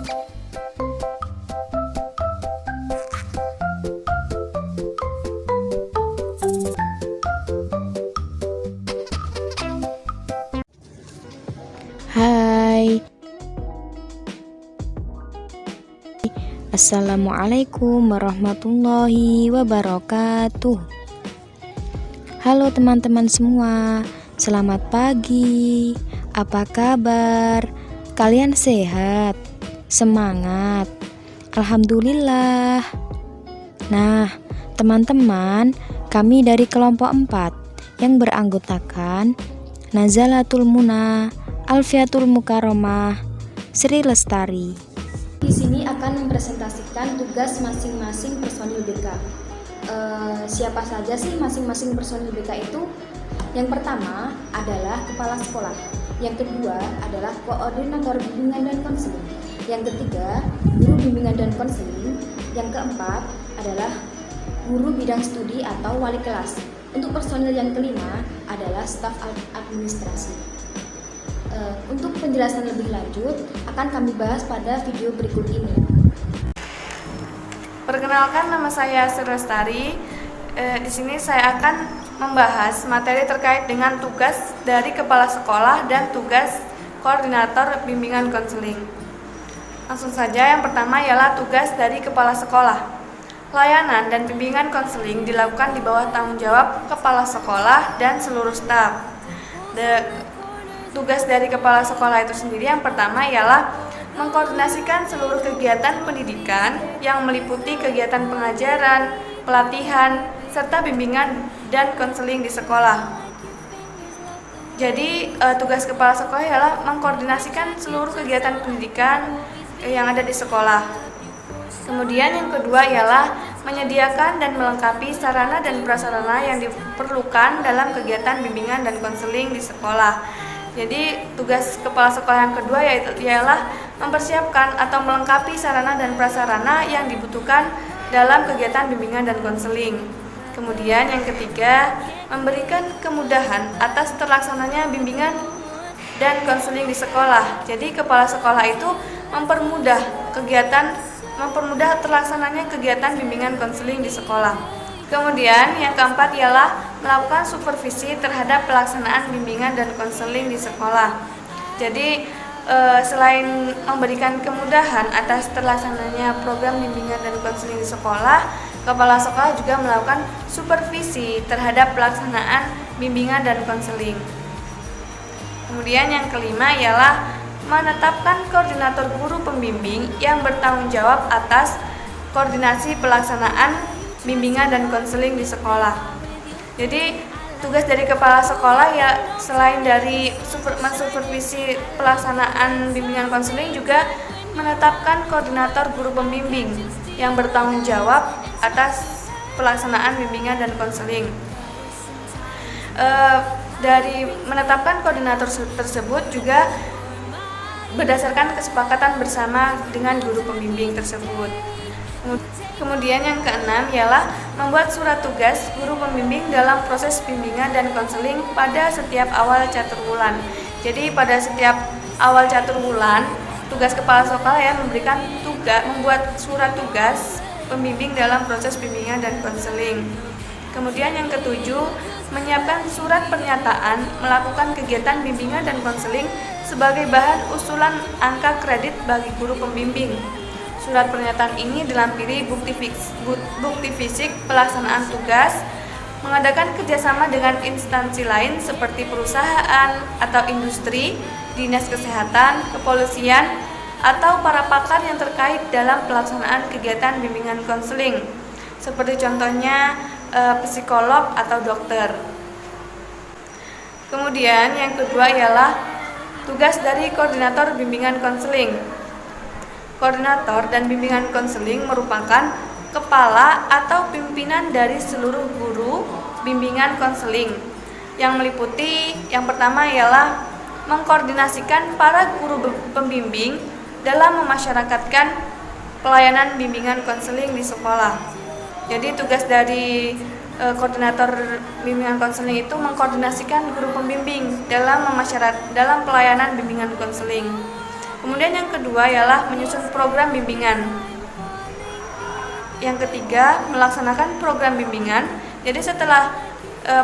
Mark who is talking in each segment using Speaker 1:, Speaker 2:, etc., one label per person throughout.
Speaker 1: Hai, Assalamualaikum warahmatullahi wabarakatuh. Halo teman-teman semua, selamat pagi. Apa kabar? Kalian sehat? Semangat? Alhamdulillah. Nah, teman-teman, kami dari kelompok 4 yang beranggotakan Nazalatul Muna, Alfiatul Mukarramah, Sri Lestari.
Speaker 2: Di sini akan mempresentasikan tugas masing-masing personil BK. Siapa saja sih masing-masing personil BK itu? Yang pertama adalah kepala sekolah. Yang kedua adalah koordinator bimbingan dan konseling. Yang ketiga, guru bimbingan dan konseling. Yang keempat adalah guru bidang studi atau wali kelas. Untuk personil yang kelima adalah staf administrasi. Untuk penjelasan lebih lanjut akan kami bahas pada video berikut ini.
Speaker 3: Perkenalkan, nama saya Sri Lestari. Di sini saya akan membahas materi terkait dengan tugas dari kepala sekolah dan tugas koordinator bimbingan konseling. Langsung saja, yang pertama ialah tugas dari kepala sekolah. Layanan dan bimbingan konseling dilakukan di bawah tanggung jawab kepala sekolah dan seluruh staf. Tugas dari kepala sekolah itu sendiri yang pertama ialah mengkoordinasikan seluruh kegiatan pendidikan yang meliputi kegiatan pengajaran, pelatihan, serta bimbingan dan konseling di sekolah. Jadi tugas kepala sekolah ialah mengkoordinasikan seluruh kegiatan pendidikan yang ada di sekolah. Kemudian yang kedua ialah menyediakan dan melengkapi sarana dan prasarana yang diperlukan dalam kegiatan bimbingan dan konseling di sekolah. Jadi tugas kepala sekolah yang kedua ialah mempersiapkan atau melengkapi sarana dan prasarana yang dibutuhkan dalam kegiatan bimbingan dan konseling. Kemudian yang ketiga, memberikan kemudahan atas terlaksananya bimbingan dan konseling di sekolah. Jadi kepala sekolah itu mempermudah terlaksananya kegiatan bimbingan konseling di sekolah. Kemudian yang keempat ialah melakukan supervisi terhadap pelaksanaan bimbingan dan konseling di sekolah. Jadi selain memberikan kemudahan atas terlaksananya program bimbingan dan konseling di sekolah, kepala sekolah juga melakukan supervisi terhadap pelaksanaan bimbingan dan konseling. Kemudian yang kelima ialah menetapkan koordinator guru pembimbing yang bertanggung jawab atas koordinasi pelaksanaan bimbingan dan konseling di sekolah. Jadi tugas dari kepala sekolah ya selain dari mensupervisi pelaksanaan bimbingan konseling juga menetapkan koordinator guru pembimbing yang bertanggung jawab atas pelaksanaan bimbingan dan konseling. Dari menetapkan koordinator tersebut juga berdasarkan kesepakatan bersama dengan guru pembimbing tersebut. Kemudian yang keenam ialah membuat surat tugas guru pembimbing dalam proses bimbingan dan konseling pada setiap awal catur bulan. Jadi pada setiap awal catur bulan, tugas kepala sekolah ya membuat surat tugas pembimbing dalam proses bimbingan dan konseling. Kemudian yang ketujuh, menyiapkan surat pernyataan melakukan kegiatan bimbingan dan konseling sebagai bahan usulan angka kredit bagi guru pembimbing. Surat pernyataan ini dilampiri bukti fisik pelaksanaan tugas, mengadakan kerjasama dengan instansi lain seperti perusahaan atau industri, dinas kesehatan, kepolisian, atau para pakar yang terkait dalam pelaksanaan kegiatan bimbingan konseling, seperti contohnya psikolog atau dokter. Kemudian yang kedua ialah tugas dari koordinator bimbingan konseling. Koordinator dan bimbingan konseling merupakan kepala atau pimpinan dari seluruh guru bimbingan konseling yang meliputi yang pertama ialah mengkoordinasikan para guru pembimbing dalam memasyarakatkan pelayanan bimbingan konseling di sekolah. Jadi tugas dari koordinator bimbingan konseling itu mengkoordinasikan guru pembimbing dalam pelayanan bimbingan konseling. Kemudian yang kedua ialah menyusun program bimbingan. Yang ketiga, melaksanakan program bimbingan. Jadi setelah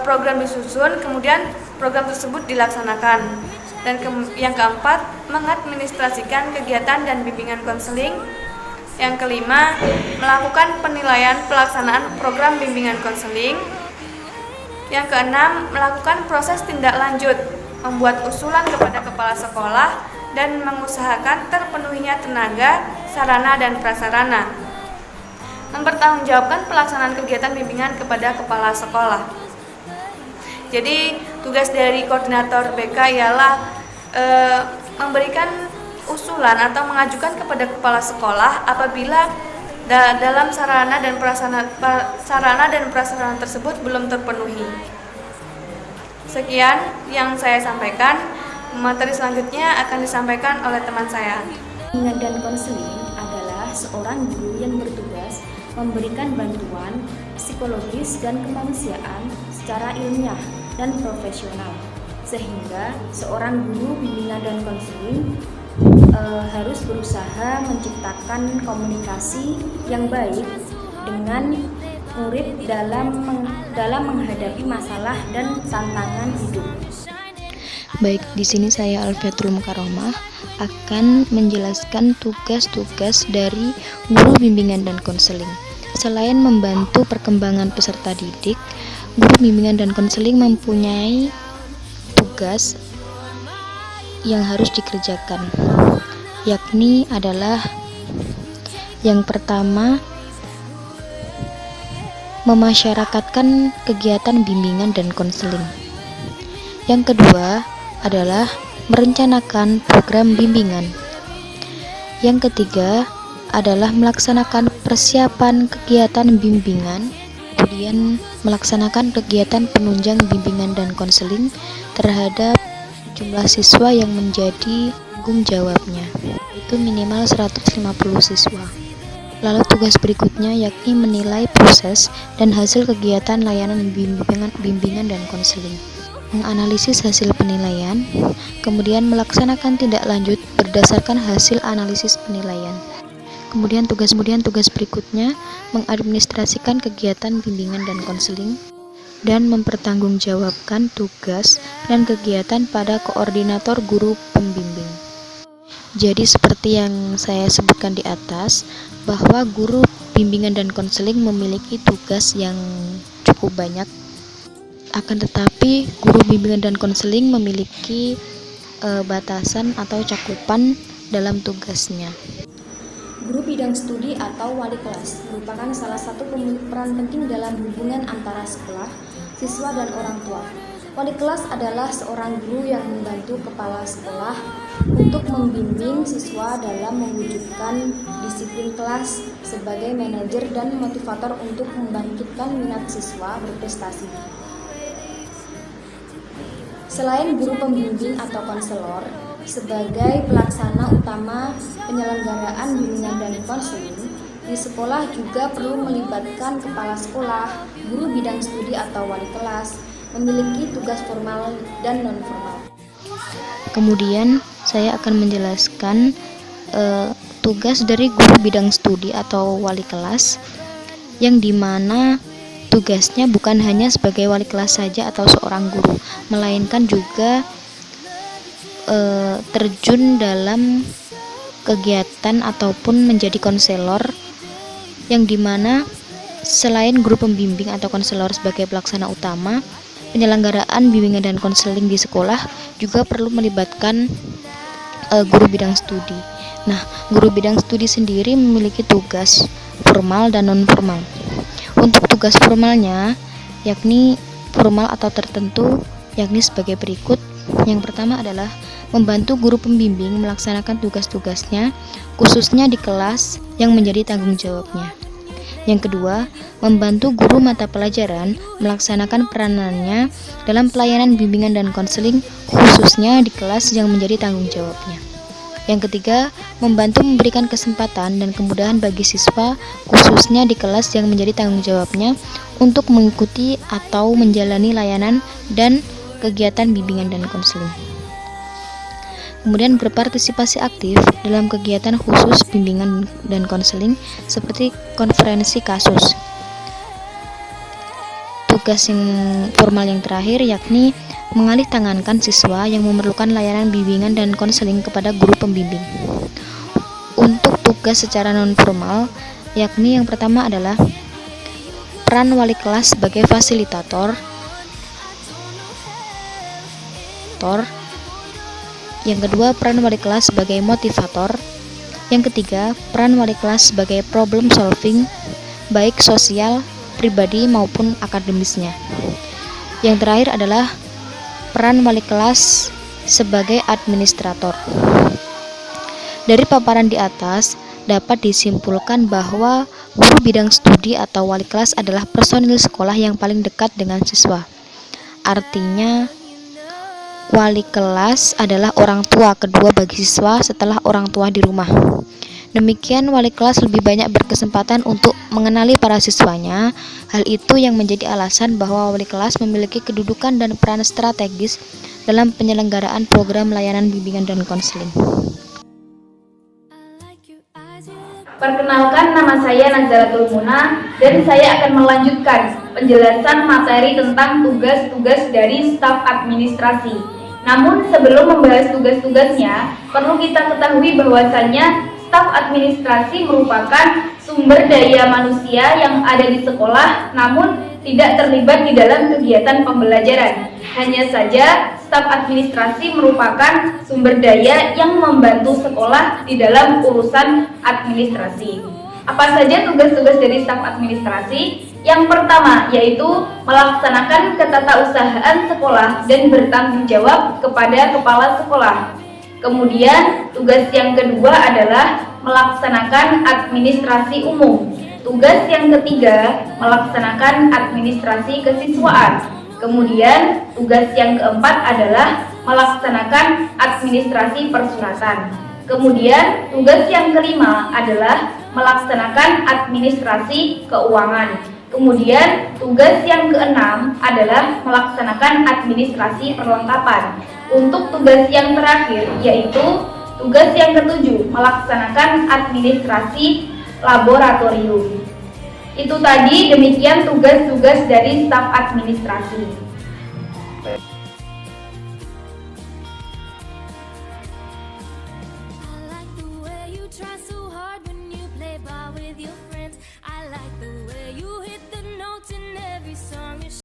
Speaker 3: program disusun, kemudian program tersebut dilaksanakan. Dan yang keempat, mengadministrasikan kegiatan dan bimbingan konseling. Yang kelima, melakukan penilaian pelaksanaan program bimbingan konseling. Yang keenam, melakukan proses tindak lanjut, membuat usulan kepada kepala sekolah dan mengusahakan terpenuhinya tenaga, sarana, dan prasarana. Mempertanggungjawabkan pelaksanaan kegiatan bimbingan kepada kepala sekolah. Jadi tugas dari koordinator BK ialah memberikan usulan atau mengajukan kepada kepala sekolah apabila dalam sarana dan prasarana tersebut belum terpenuhi. Sekian yang saya sampaikan. Materi selanjutnya akan disampaikan oleh teman saya.
Speaker 2: Bimbingan dan konseling adalah seorang guru yang bertugas memberikan bantuan psikologis dan kemanusiaan secara ilmiah dan profesional, sehingga seorang guru bimbingan dan konseling harus berusaha menciptakan komunikasi yang baik dengan murid dalam menghadapi masalah dan tantangan hidup.
Speaker 1: Baik, di sini saya Alfiatrum Karomah akan menjelaskan tugas-tugas dari guru bimbingan dan konseling. Selain membantu perkembangan peserta didik, guru bimbingan dan konseling mempunyai tugas yang harus dikerjakan, yakni adalah yang pertama, memasyarakatkan kegiatan bimbingan dan konseling. Yang kedua adalah merencanakan program bimbingan. Yang ketiga adalah melaksanakan persiapan kegiatan bimbingan, kemudian melaksanakan kegiatan penunjang bimbingan dan konseling terhadap jumlah siswa yang menjadi tanggung jawabnya, itu minimal 150 siswa. Lalu tugas berikutnya yakni menilai proses dan hasil kegiatan layanan bimbingan dan konseling, menganalisis hasil penilaian, kemudian melaksanakan tindak lanjut berdasarkan hasil analisis penilaian. Kemudian tugas berikutnya mengadministrasikan kegiatan bimbingan dan konseling dan mempertanggungjawabkan tugas dan kegiatan pada koordinator guru pembimbing. Jadi seperti yang saya sebutkan di atas, bahwa guru bimbingan dan konseling memiliki tugas yang cukup banyak. Akan tetapi guru bimbingan dan konseling memiliki batasan atau cakupan dalam tugasnya.
Speaker 2: Guru bidang studi atau wali kelas merupakan salah satu peran penting dalam hubungan antara sekolah, siswa, dan orang tua. Wali kelas adalah seorang guru yang membantu kepala sekolah untuk membimbing siswa dalam mewujudkan disiplin kelas sebagai manajer dan motivator untuk membangkitkan minat siswa berprestasi. Selain guru pembimbing atau konselor, sebagai pelaksana utama penyelenggaraan bimbingan dan konseling, di sekolah juga perlu melibatkan kepala sekolah, guru bidang studi atau wali kelas, memiliki tugas formal dan non-formal.
Speaker 1: Kemudian saya akan menjelaskan tugas dari guru bidang studi atau wali kelas, yang dimana tugasnya bukan hanya sebagai wali kelas saja atau seorang guru, melainkan juga terjun dalam kegiatan ataupun menjadi konselor, yang dimana selain guru pembimbing atau konselor sebagai pelaksana utama, penyelenggaraan bimbingan dan konseling di sekolah juga perlu melibatkan guru bidang studi. Nah, guru bidang studi sendiri memiliki tugas formal dan non-formal. Untuk tugas formalnya, yakni formal atau tertentu, yakni sebagai berikut. Yang pertama adalah membantu guru pembimbing melaksanakan tugas-tugasnya, khususnya di kelas yang menjadi tanggung jawabnya. Yang kedua, membantu guru mata pelajaran melaksanakan peranannya dalam pelayanan bimbingan dan konseling, khususnya di kelas yang menjadi tanggung jawabnya. Yang ketiga, membantu memberikan kesempatan dan kemudahan bagi siswa, khususnya di kelas yang menjadi tanggung jawabnya, untuk mengikuti atau menjalani layanan dan kegiatan bimbingan dan konseling. Kemudian berpartisipasi aktif dalam kegiatan khusus bimbingan dan konseling seperti konferensi kasus. Tugas yang formal yang terakhir yakni mengalih tangankan siswa yang memerlukan layanan bimbingan dan konseling kepada guru pembimbing. Untuk tugas secara non formal yakni yang pertama adalah peran wali kelas sebagai fasilitator. Yang kedua, peran wali kelas sebagai motivator. Yang ketiga, peran wali kelas sebagai problem solving, baik sosial, pribadi maupun akademisnya. Yang terakhir adalah peran wali kelas sebagai administrator. Dari paparan di atas, dapat disimpulkan bahwa guru bidang studi atau wali kelas adalah personil sekolah yang paling dekat dengan siswa. Artinya, wali kelas adalah orang tua kedua bagi siswa setelah orang tua di rumah. Demikian, wali kelas lebih banyak berkesempatan untuk mengenali para siswanya. Hal itu yang menjadi alasan bahwa wali kelas memiliki kedudukan dan peran strategis dalam penyelenggaraan program layanan bimbingan dan konseling.
Speaker 3: Perkenalkan, nama saya Nazaratul Muna dan saya akan melanjutkan penjelasan materi tentang tugas-tugas dari staf administrasi. Namun sebelum membahas tugas-tugasnya, perlu kita ketahui bahwasannya staf administrasi merupakan sumber daya manusia yang ada di sekolah namun tidak terlibat di dalam kegiatan pembelajaran. Hanya saja staf administrasi merupakan sumber daya yang membantu sekolah di dalam urusan administrasi. Apa saja tugas-tugas dari staf administrasi? Yang pertama yaitu melaksanakan ketatausahaan sekolah dan bertanggung jawab kepada kepala sekolah. Kemudian tugas yang kedua adalah melaksanakan administrasi umum. Tugas yang ketiga melaksanakan administrasi kesiswaan. Kemudian tugas yang keempat adalah melaksanakan administrasi persuratan. Kemudian tugas yang kelima adalah melaksanakan administrasi keuangan. Kemudian tugas yang keenam adalah melaksanakan administrasi perlengkapan. Untuk tugas yang terakhir yaitu tugas yang ketujuh melaksanakan administrasi laboratorium. Itu tadi, demikian tugas-tugas dari staf administrasi.